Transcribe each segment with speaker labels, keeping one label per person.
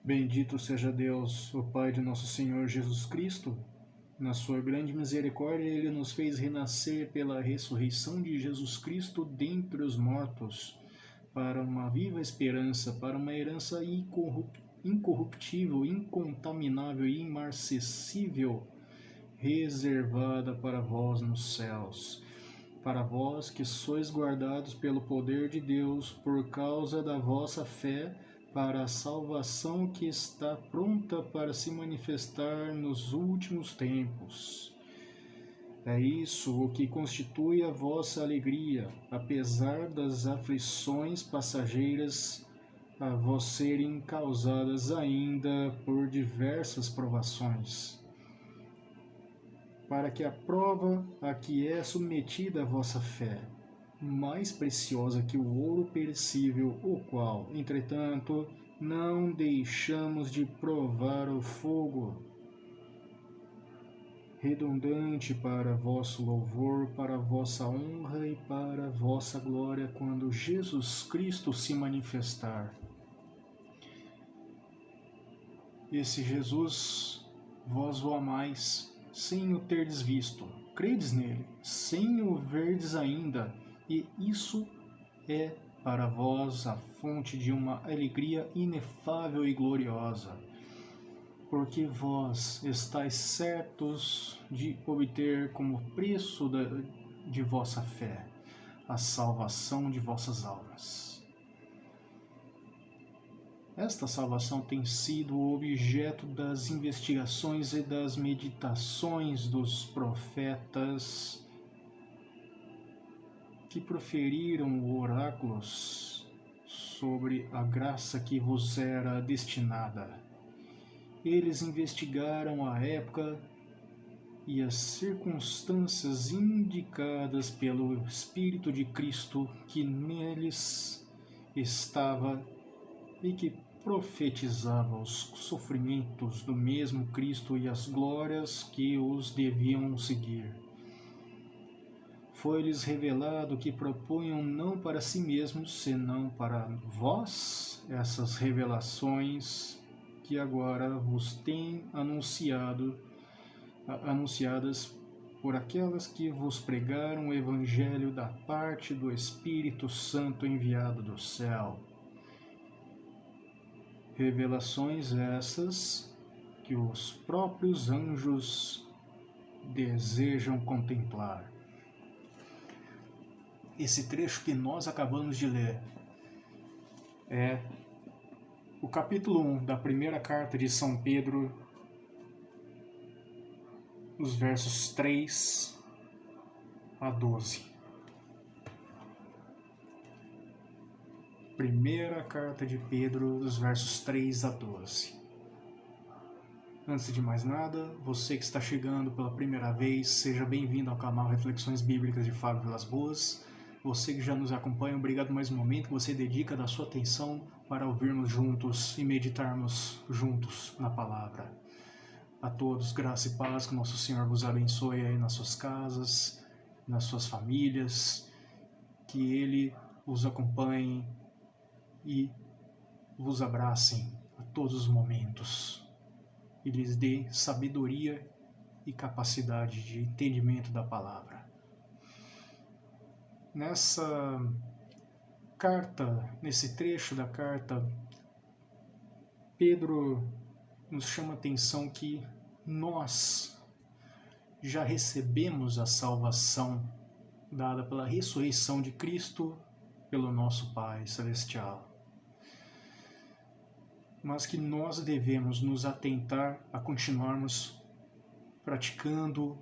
Speaker 1: Bendito seja Deus, o Pai de nosso Senhor Jesus Cristo. Na sua grande misericórdia, Ele nos fez renascer pela ressurreição de Jesus Cristo dentre os mortos, para uma viva esperança, para uma herança incorruptível, incontaminável e imarcessível, reservada para vós nos céus. Para vós que sois guardados pelo poder de Deus por causa da vossa fé, para a salvação que está pronta para se manifestar nos últimos tempos. É isso o que constitui a vossa alegria, apesar das aflições passageiras a vós serem causadas ainda por diversas provações, para que a prova a que é submetida a vossa fé, mais preciosa que o ouro perecível, o qual, entretanto, não deixamos de provar o fogo, redundante para vosso louvor, para vossa honra e para vossa glória, quando Jesus Cristo se manifestar. Esse Jesus, vós o amais, sem o terdes visto, credes nele, sem o verdes ainda, e isso é para vós a fonte de uma alegria inefável e gloriosa, porque vós estáis certos de obter como preço de vossa fé a salvação de vossas almas. Esta salvação tem sido o objeto das investigações e das meditações dos profetas que proferiram oráculos sobre a graça que vos era destinada. Eles investigaram a época e as circunstâncias indicadas pelo Espírito de Cristo que neles estava e que profetizava os sofrimentos do mesmo Cristo e as glórias que os deviam seguir. Foi-lhes revelado que propunham não para si mesmos, senão para vós, essas revelações que agora vos têm anunciadas por aquelas que vos pregaram o Evangelho da parte do Espírito Santo enviado do céu. Revelações essas que os próprios anjos desejam contemplar. Esse trecho que nós acabamos de ler é o capítulo 1 da primeira carta de São Pedro, os versos 3 a 12. Primeira carta de Pedro, dos versos 3 a 12. Antes de mais nada, você que está chegando pela primeira vez, seja bem-vindo ao canal Reflexões Bíblicas de Fábio Vilas Boas. Você que já nos acompanha, obrigado mais um momento que você dedica da sua atenção para ouvirmos juntos e meditarmos juntos na palavra. A todos, graça e paz, que nosso Senhor vos abençoe aí nas suas casas, nas suas famílias, que Ele os acompanhe e vos abracem a todos os momentos e lhes dê sabedoria e capacidade de entendimento da palavra. Nessa carta, nesse trecho da carta, Pedro nos chama a atenção que nós já recebemos a salvação dada pela ressurreição de Cristo pelo nosso Pai Celestial, mas que nós devemos nos atentar a continuarmos praticando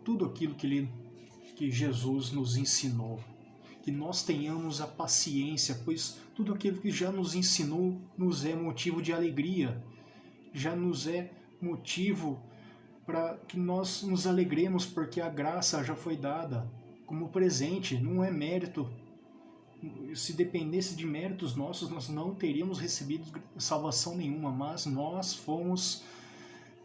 Speaker 1: tudo aquilo que Jesus nos ensinou. Que nós tenhamos a paciência, pois tudo aquilo que já nos ensinou nos é motivo de alegria, já nos é motivo para que nós nos alegremos, porque a graça já foi dada como presente, não é mérito. Se dependesse de méritos nossos, nós não teríamos recebido salvação nenhuma, mas nós fomos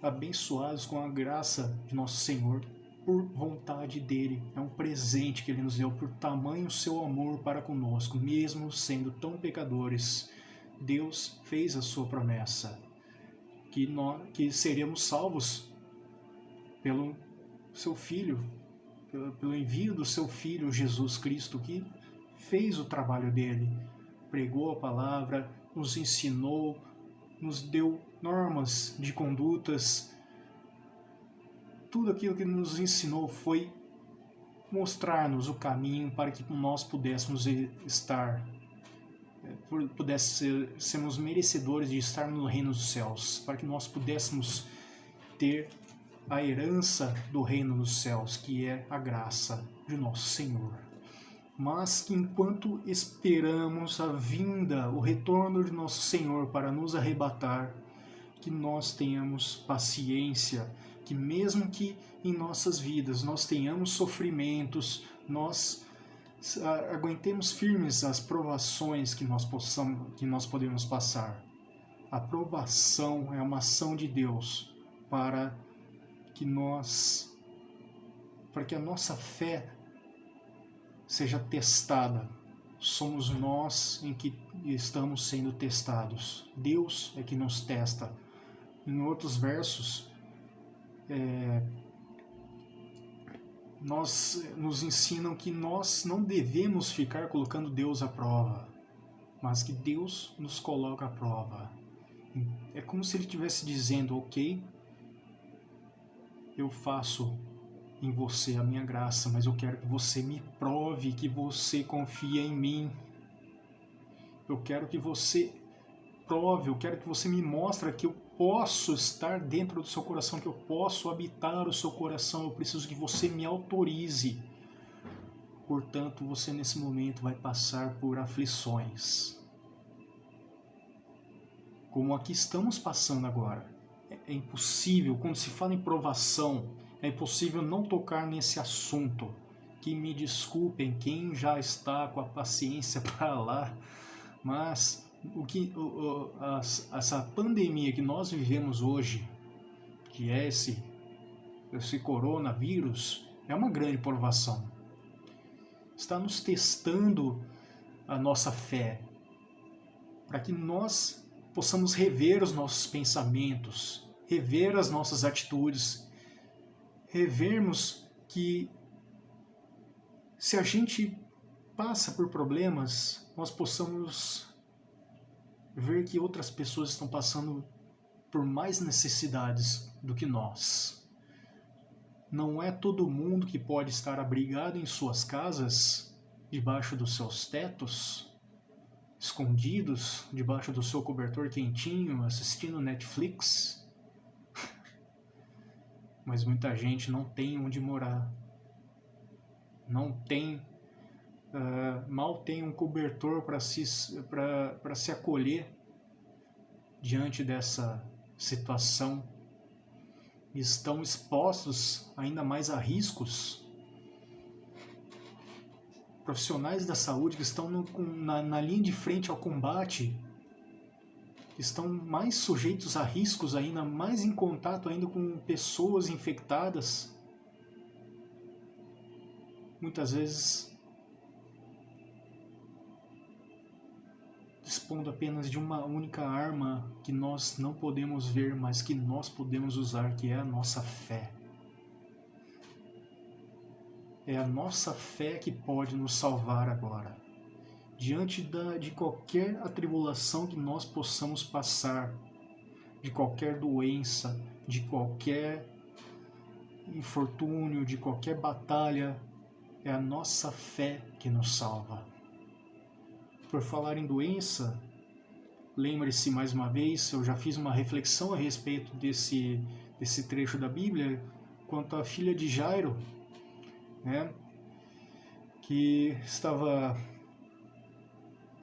Speaker 1: abençoados com a graça de nosso Senhor por vontade dele. É um presente que ele nos deu por tamanho seu amor para conosco, mesmo sendo tão pecadores. Deus fez a sua promessa, que seremos salvos pelo seu Filho, pelo envio do seu Filho Jesus Cristo, que fez o trabalho dele, pregou a palavra, nos ensinou, nos deu normas de condutas. Tudo aquilo que nos ensinou foi mostrar-nos o caminho para que nós pudéssemos sermos merecedores de estar no reino dos céus, para que nós pudéssemos ter a herança do reino dos céus, que é a graça de nosso Senhor. Mas que enquanto esperamos a vinda, o retorno de nosso Senhor para nos arrebatar, que nós tenhamos paciência, que mesmo que em nossas vidas nós tenhamos sofrimentos, nós aguentemos firmes as provações que nós podemos passar. A provação é uma ação de Deus para que a nossa fé seja testada. Somos nós em que estamos sendo testados. Deus é que nos testa. Em outros versos, nos ensinam que nós não devemos ficar colocando Deus à prova, mas que Deus nos coloca à prova. É como se Ele estivesse dizendo: ok, eu faço em você a minha graça, mas eu quero que você me prove que você confia em mim. Eu quero que você prove, eu quero que você me mostre que eu posso estar dentro do seu coração, que eu posso habitar o seu coração. Eu preciso que você me autorize. Portanto, você nesse momento vai passar por aflições, como aqui estamos passando agora. É impossível, quando se fala em provação, é impossível não tocar nesse assunto. Que me desculpem quem já está com a paciência para lá, mas essa pandemia que nós vivemos hoje, que é esse coronavírus, é uma grande provação. Está nos testando a nossa fé, para que nós possamos rever os nossos pensamentos, rever as nossas atitudes, revermos que se a gente passa por problemas, nós possamos ver que outras pessoas estão passando por mais necessidades do que nós. Não é todo mundo que pode estar abrigado em suas casas, debaixo dos seus tetos, escondidos debaixo do seu cobertor quentinho, assistindo Netflix. Mas muita gente não tem onde morar. Não tem, mal tem um cobertor para se acolher diante dessa situação. Estão expostos ainda mais a riscos. Profissionais da saúde que estão na linha de frente ao combate estão mais sujeitos a riscos ainda, mais em contato ainda com pessoas infectadas. Muitas vezes dispondo apenas de uma única arma que nós não podemos ver, mas que nós podemos usar, que é a nossa fé. É a nossa fé que pode nos salvar agora. Diante de qualquer atribulação que nós possamos passar, de qualquer doença, de qualquer infortúnio, de qualquer batalha, é a nossa fé que nos salva. Por falar em doença, lembre-se mais uma vez, eu já fiz uma reflexão a respeito desse trecho da Bíblia, quanto à filha de Jairo, né, que estava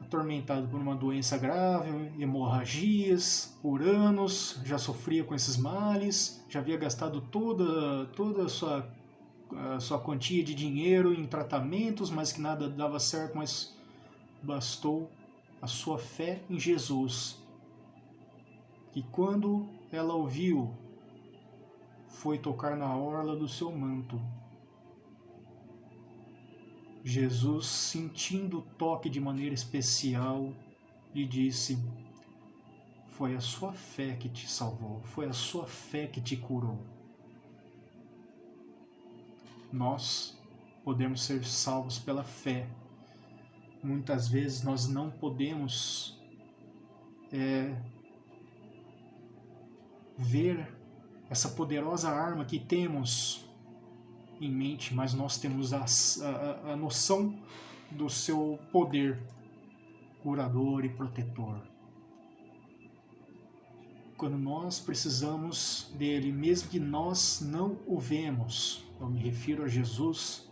Speaker 1: atormentado por uma doença grave, hemorragias, por anos, já sofria com esses males, já havia gastado toda a sua quantia de dinheiro em tratamentos, mas que nada dava certo, mas bastou a sua fé em Jesus. E quando ela ouviu, foi tocar na orla do seu manto. Jesus, sentindo o toque de maneira especial, lhe disse: foi a sua fé que te salvou, foi a sua fé que te curou. Nós podemos ser salvos pela fé. Muitas vezes nós não podemos ver essa poderosa arma que temos em mente, mas nós temos a noção do seu poder curador e protetor. Quando nós precisamos dele, mesmo que nós não o vemos, eu me refiro a Jesus,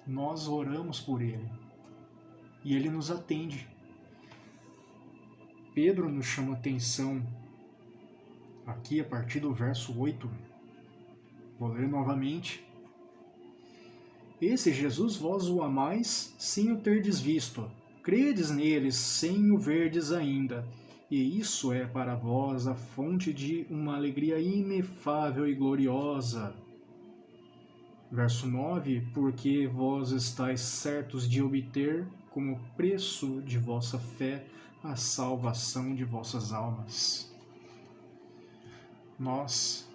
Speaker 1: nós oramos por ele e ele nos atende. Pedro nos chama atenção aqui a partir do verso 8. Vou ler novamente. Esse Jesus vós o amais sem o terdes visto, credes neles sem o verdes ainda, e isso é para vós a fonte de uma alegria inefável e gloriosa. Verso 9, porque vós estáis certos de obter, como preço de vossa fé, a salvação de vossas almas. Nós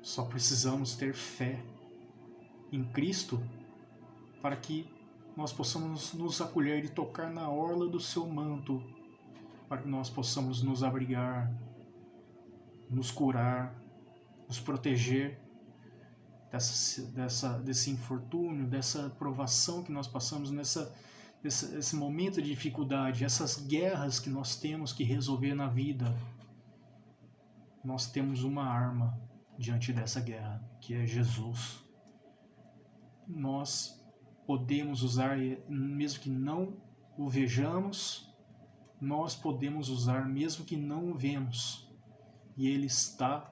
Speaker 1: só precisamos ter fé em Cristo para que nós possamos nos acolher e tocar na orla do seu manto, para que nós possamos nos abrigar, nos curar, nos proteger desse infortúnio, dessa provação que nós passamos, esse momento de dificuldade, essas guerras que nós temos que resolver na vida. Nós temos uma arma diante dessa guerra, que é Jesus. Nós podemos usar, mesmo que não o vejamos, nós podemos usar mesmo que não o vemos. E Ele está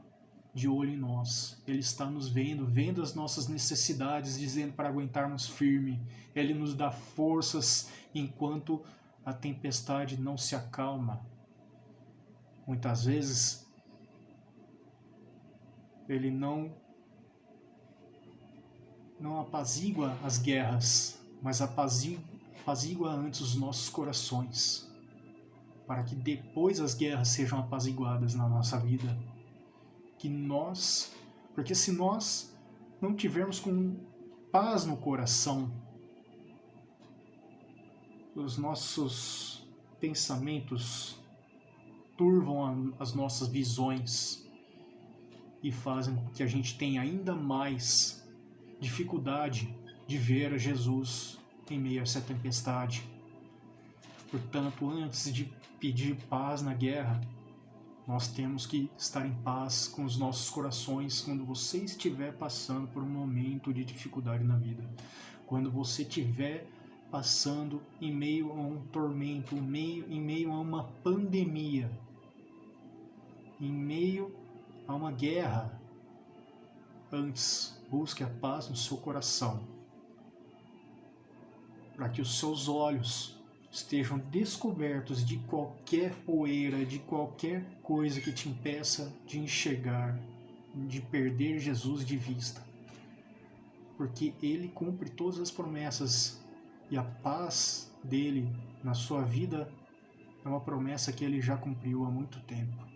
Speaker 1: de olho em nós. Ele está nos vendo as nossas necessidades, dizendo para aguentarmos firme. Ele nos dá forças enquanto a tempestade não se acalma. Muitas vezes, Ele não apazigua as guerras, mas apazigua antes os nossos corações, para que depois as guerras sejam apaziguadas na nossa vida. Porque se nós não tivermos com paz no coração, os nossos pensamentos turvam as nossas visões e fazem com que a gente tenha ainda mais dificuldade de ver a Jesus em meio a essa tempestade. Portanto, antes de pedir paz na guerra, nós temos que estar em paz com os nossos corações quando você estiver passando por um momento de dificuldade na vida. Quando você estiver passando em meio a um tormento, em meio a uma pandemia, em meio a uma guerra, antes busque a paz no seu coração, para que os seus olhos estejam descobertos de qualquer poeira, de qualquer coisa que te impeça de enxergar, de perder Jesus de vista. Porque Ele cumpre todas as promessas e a paz dele na sua vida é uma promessa que Ele já cumpriu há muito tempo.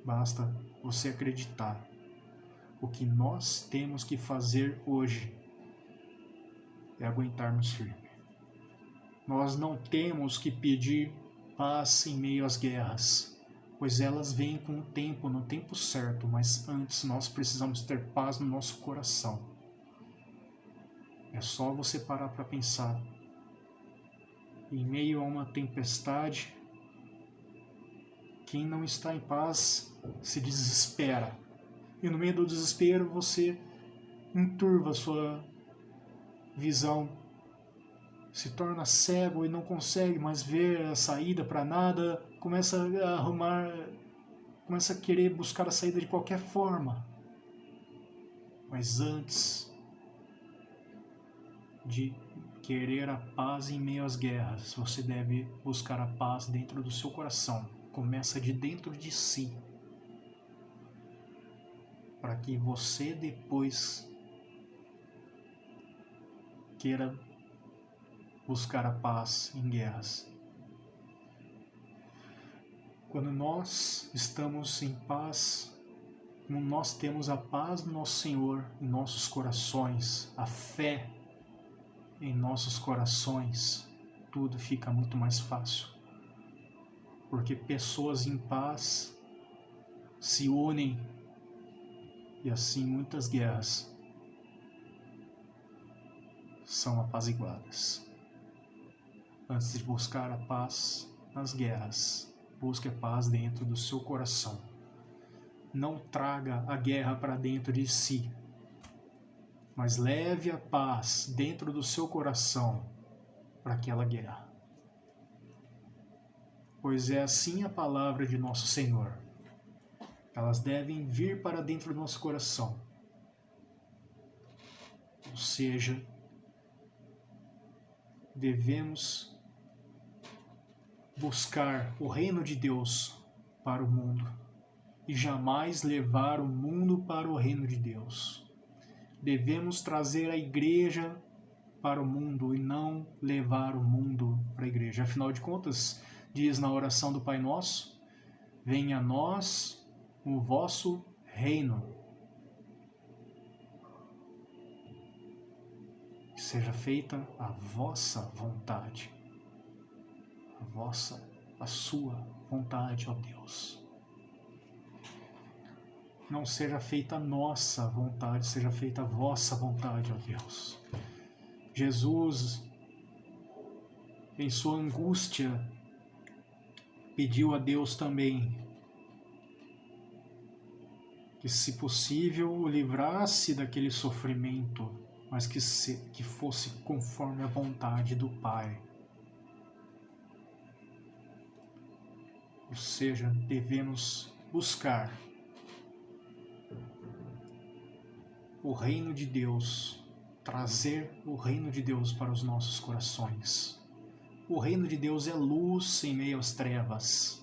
Speaker 1: Basta você acreditar. O que nós temos que fazer hoje é aguentarmos firme. Nós não temos que pedir paz em meio às guerras, pois elas vêm com o tempo, no tempo certo, mas antes nós precisamos ter paz no nosso coração. É só você parar para pensar. Em meio a uma tempestade, quem não está em paz se desespera. E no meio do desespero você enturva a sua visão, se torna cego e não consegue mais ver a saída para nada, começa a querer buscar a saída de qualquer forma. Mas antes de querer a paz em meio às guerras, você deve buscar a paz dentro do seu coração. Começa de dentro de si, para que você depois queira buscar a paz em guerras. Quando nós estamos em paz, quando nós temos a paz do nosso Senhor em nossos corações, a fé em nossos corações, tudo fica muito mais fácil. Porque pessoas em paz se unem e assim muitas guerras são apaziguadas. Antes de buscar a paz nas guerras, busque a paz dentro do seu coração. Não traga a guerra para dentro de si, mas leve a paz dentro do seu coração para aquela guerra. Pois é assim a palavra de nosso Senhor. Elas devem vir para dentro do nosso coração. Ou seja, devemos buscar o reino de Deus para o mundo e jamais levar o mundo para o reino de Deus. Devemos trazer a igreja para o mundo e não levar o mundo para a igreja. Afinal de contas, diz na oração do Pai Nosso: venha a nós o vosso reino. Que seja feita a vossa vontade. A sua vontade, ó Deus. Não seja feita a nossa vontade, seja feita a vossa vontade, ó Deus. Jesus, em sua angústia, pediu a Deus também que, se possível, o livrasse daquele sofrimento, mas que fosse conforme a vontade do Pai. Ou seja, devemos buscar o reino de Deus, trazer o reino de Deus para os nossos corações. O reino de Deus é luz em meio às trevas.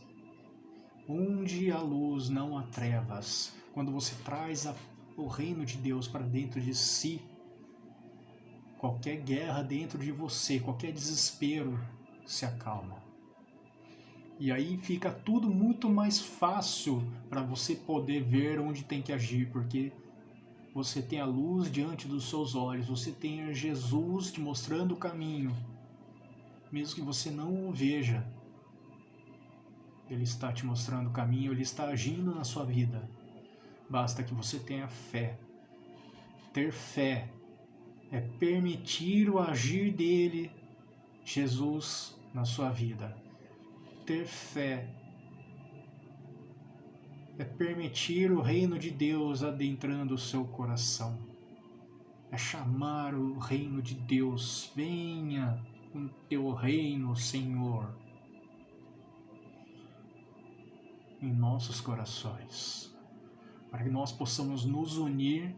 Speaker 1: Onde há luz, não há trevas. Quando você traz o reino de Deus para dentro de si, qualquer guerra dentro de você, qualquer desespero se acalma. E aí fica tudo muito mais fácil para você poder ver onde tem que agir, porque você tem a luz diante dos seus olhos, você tem Jesus te mostrando o caminho. Mesmo que você não o veja, Ele está te mostrando o caminho, Ele está agindo na sua vida. Basta que você tenha fé. Ter fé é permitir o agir dele, Jesus, na sua vida. Ter fé é permitir o reino de Deus adentrando o seu coração. É chamar o reino de Deus. Venha com teu reino, Senhor, em nossos corações, para que nós possamos nos unir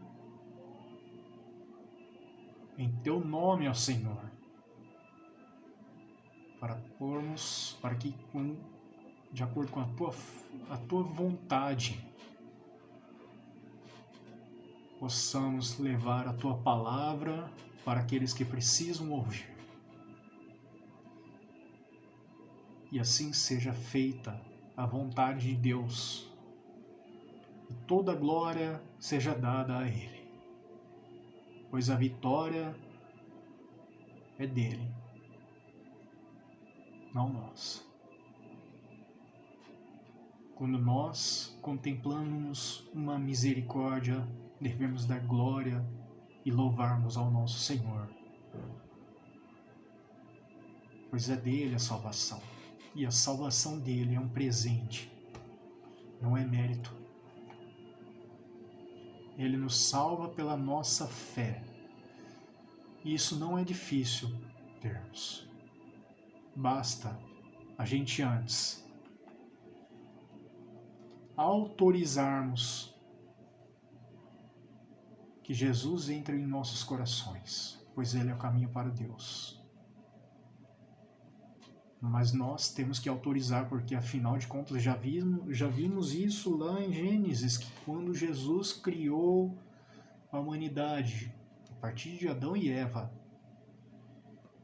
Speaker 1: em teu nome, ó Senhor, para que de acordo com a tua vontade, possamos levar a tua palavra para aqueles que precisam ouvir. E assim seja feita a vontade de Deus, e toda a glória seja dada a Ele, pois a vitória é dele, não nós. Quando nós contemplamos uma misericórdia, devemos dar glória e louvarmos ao nosso Senhor, pois é dele a salvação, e a salvação dele é um presente, não é mérito. Ele nos salva pela nossa fé, e isso não é difícil termos. Basta a gente antes autorizarmos que Jesus entre em nossos corações, pois Ele é o caminho para Deus. Mas nós temos que autorizar, porque afinal de contas já vimos isso lá em Gênesis, que quando Jesus criou a humanidade, a partir de Adão e Eva,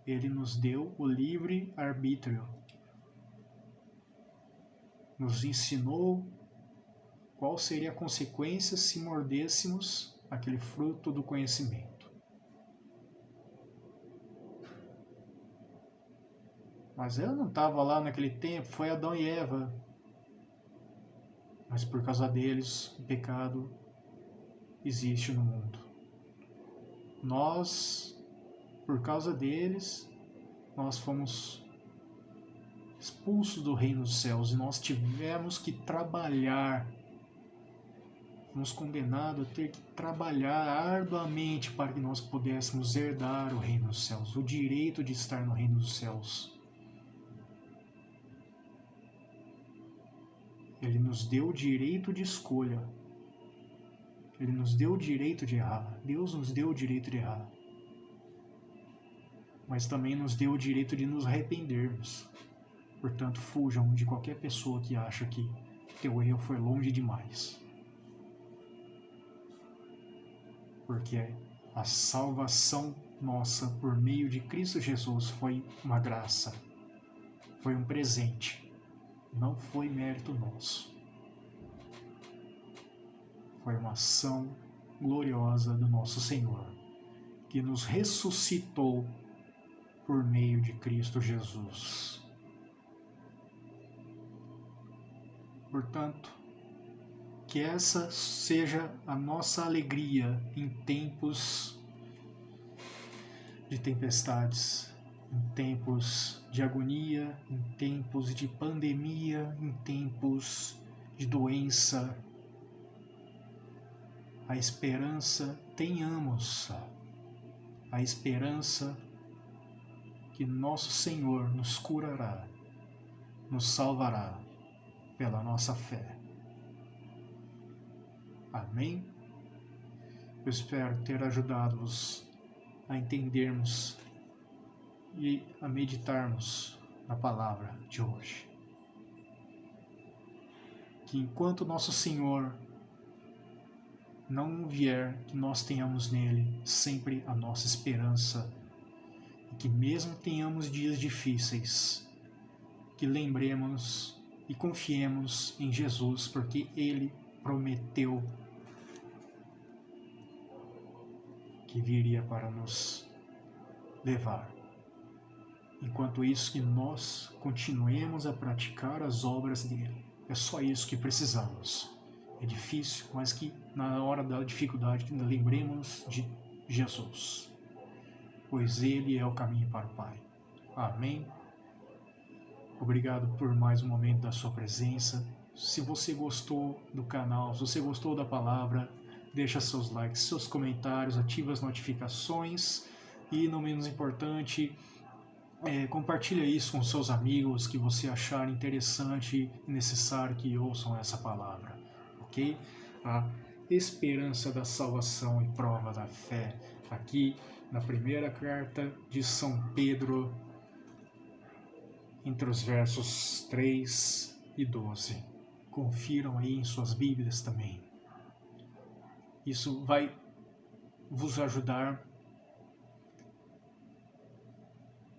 Speaker 1: Ele nos deu o livre arbítrio. nos ensinou qual seria a consequência se mordêssemos aquele fruto do conhecimento. Mas eu não estava lá naquele tempo, foi Adão e Eva. Mas por causa deles, o pecado existe no mundo. Nós, por causa deles, nós fomos expulsos do reino dos céus e nós tivemos que trabalhar. Fomos condenados a ter que trabalhar arduamente para que nós pudéssemos herdar o reino dos céus, o direito de estar no reino dos céus. Ele nos deu o direito de escolha. Ele nos deu o direito de errar. Deus nos deu o direito de errar. Mas também nos deu o direito de nos arrependermos. Portanto, fujam de qualquer pessoa que acha que teu erro foi longe demais. Porque a salvação nossa por meio de Cristo Jesus foi uma graça. Foi um presente. Não foi mérito nosso. Foi uma ação gloriosa do nosso Senhor, que nos ressuscitou por meio de Cristo Jesus. Portanto, que essa seja a nossa alegria em tempos de tempestades, em tempos de agonia, em tempos de pandemia, em tempos de doença. A esperança, tenhamos a esperança que nosso Senhor nos curará, nos salvará pela nossa fé. Amém? Eu espero ter ajudado-vos a entendermos e a meditarmos na palavra de hoje. Que enquanto nosso Senhor não vier, que nós tenhamos nele sempre a nossa esperança, e que mesmo tenhamos dias difíceis, que lembremos e confiemos em Jesus, porque Ele prometeu que viria para nos levar. Enquanto isso, que nós continuemos a praticar as obras dele. É só isso que precisamos. É difícil, mas que na hora da dificuldade lembremos de Jesus, pois Ele é o caminho para o Pai. Amém? Obrigado por mais um momento da sua presença. Se você gostou do canal, se você gostou da palavra, deixa seus likes, seus comentários, ativa as notificações e, não menos importante, compartilha isso com seus amigos que você achar interessante e necessário que ouçam essa palavra, ok? A esperança da salvação e prova da fé, aqui na primeira carta de São Pedro, entre os versos 3 e 12. Confiram aí em suas Bíblias também. Isso vai vos ajudar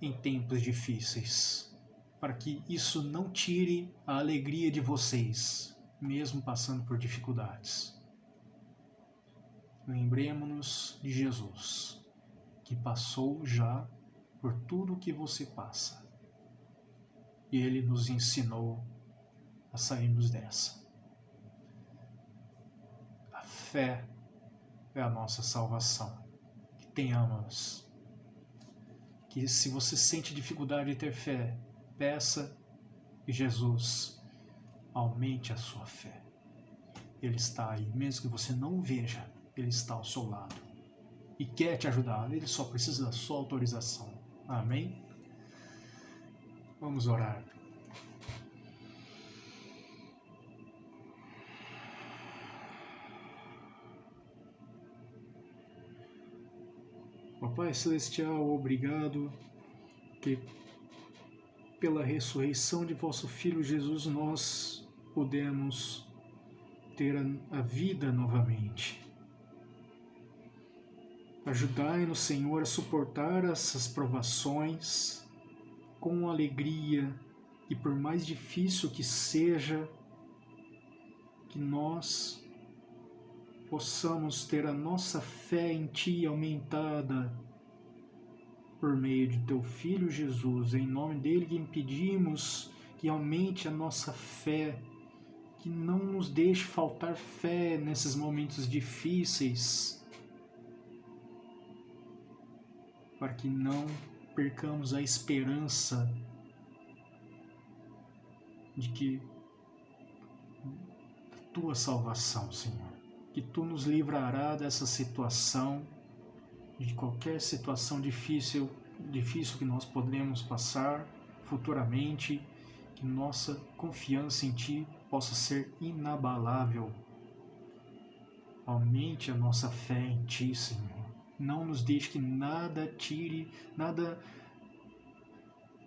Speaker 1: em tempos difíceis, para que isso não tire a alegria de vocês, mesmo passando por dificuldades. Lembremos-nos de Jesus, que passou já por tudo o que você passa. E Ele nos ensinou a sairmos dessa. A fé é a nossa salvação. Que tenhamos. Que se você sente dificuldade de ter fé, peça que Jesus aumente a sua fé. Ele está aí, mesmo que você não veja, Ele está ao seu lado. E quer te ajudar, Ele só precisa da sua autorização. Amém? Vamos orar. Pai Celestial, obrigado que pela ressurreição de vosso Filho Jesus nós podemos ter a vida novamente. Ajudai-nos, Senhor, a suportar essas provações com alegria, E por mais difícil que seja, que nós possamos ter a nossa fé em Ti aumentada por meio de Teu Filho Jesus. Em nome dele que impedimos que aumente a nossa fé, que não nos deixe faltar fé nesses momentos difíceis, para que não percamos a esperança de que Tua salvação, Senhor, que Tu nos livrará dessa situação, de qualquer situação difícil que nós podemos passar futuramente, que nossa confiança em Ti possa ser inabalável. Aumente a nossa fé em Ti, Senhor. Não nos deixe que nada tire, nada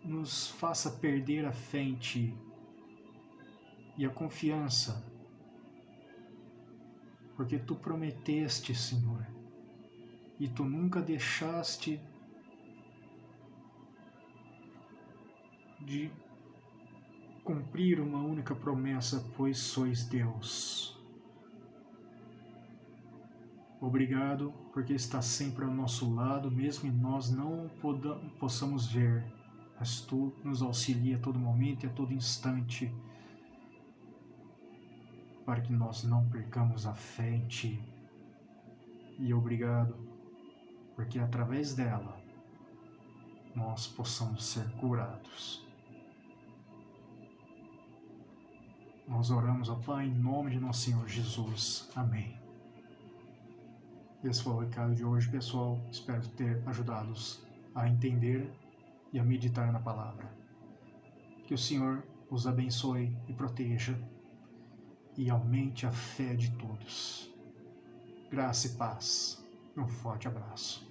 Speaker 1: nos faça perder a fé em Ti e a confiança, porque Tu prometeste, Senhor, e Tu nunca deixaste de cumprir uma única promessa, pois sois Deus. Obrigado, porque está sempre ao nosso lado, mesmo que nós não possamos ver, mas Tu nos auxilia a todo momento e a todo instante, para que nós não percamos a fé em Ti. E obrigado, porque através dela nós possamos ser curados. Nós oramos, ó Pai, em nome de nosso Senhor Jesus. Amém. Esse foi o recado de hoje, pessoal. Espero ter ajudado-os a entender e a meditar na palavra. Que o Senhor os abençoe e proteja e aumente a fé de todos. Graça e paz. Um forte abraço.